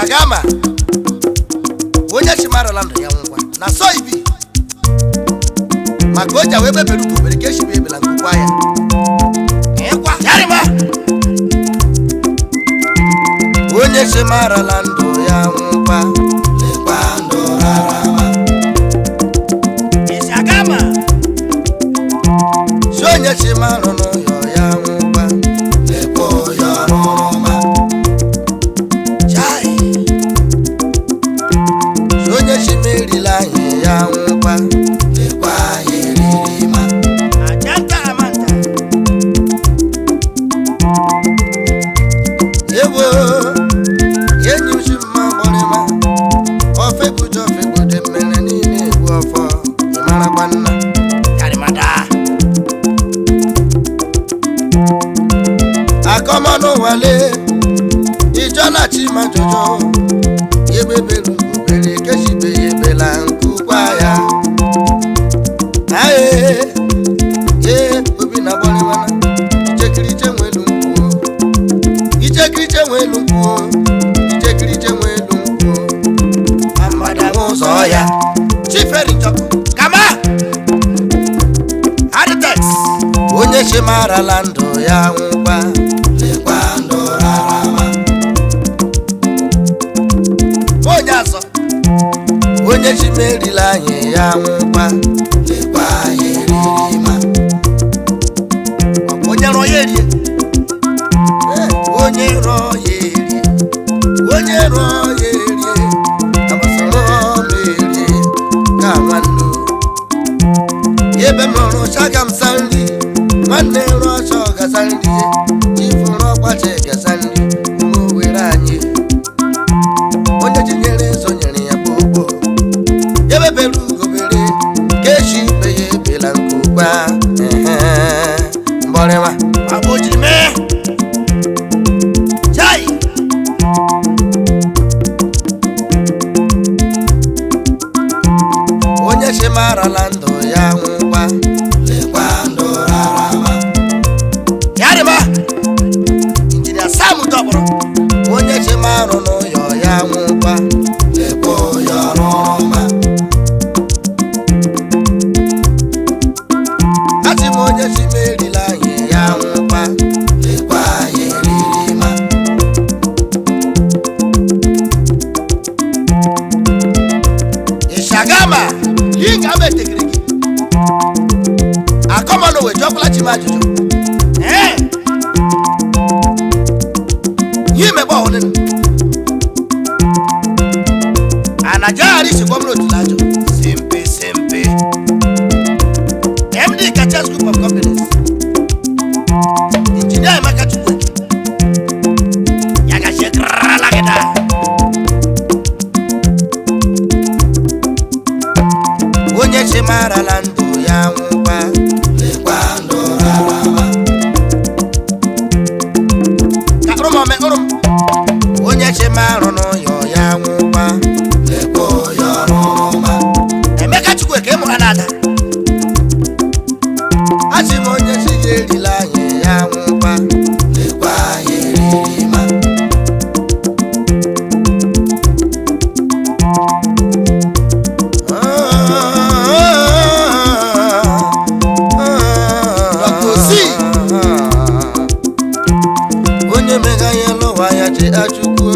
Ishagama onye chimarala ndụ ya ngwa na so ibi maka oja wee bebere ubere ke shibe ebela nkukwa ya ekwa yarima onye chimarala ndụ ya ngwa lekwa ndụ rarama Ishagama so onye chimarala yo ya ngwa lekwa yo roma chai so onye chimerila ya ngwa lekwa yerima ajanta amanta ewo yenyu shima bolema ofe bujo fe bude mene ni egwu ofo imara gbanna yarimada akomonu wale ijona chima jojo yebebelu ubere keshibe yebela nkukwa ya aye ye obi na bolema ichekiriche nwelu mpuo ichekiriche nwelu mpuo ichekiriche nwelu mpuo amada ngozo ya chiferi njoko kama Aditex onye shimarala ndụ ya ngwa lekwa ndụ rarama onye aso onye chimerila anyị ya ngwa lekwa yerima onye ro yerie onye ro yerie onye ro yerie abasoro merie ka nwannu yebe moro shagam sandi nwanne ro shoga sandi ifuro kwache ga sandi mo were anyị onye chinyere sonyere ya bobo yebe belu gobere keshi beye bela nkukwa mborewa abojime chai onye shimarala ndụ ya ngwa lekwa ndụ rarama yarima injinia Sam Doboro onye shimaru n'ụyọ ya ngwa lekwa ụyọ roma achim onye shimerila anyị ya ngwa lekwa yeririma Ishagama yinga abetekereki akomano we jokula chimajuju yime bo honen anajari sigomno tilajo simpe MD Kachas Group of Companies Engineer Makachukwe yaga shekra lageda onye chimarala ndụ ya ngwa lekwa ndụ rarama ka romome onye chimaru n'ụyọ ya ngwa lekwa ụyọ roma Emeka Chukwe ka ịmụ Canada achim onye chiyerila anyị ya ngwa lekwa yeririma onye mega yelo wa ya che achukwu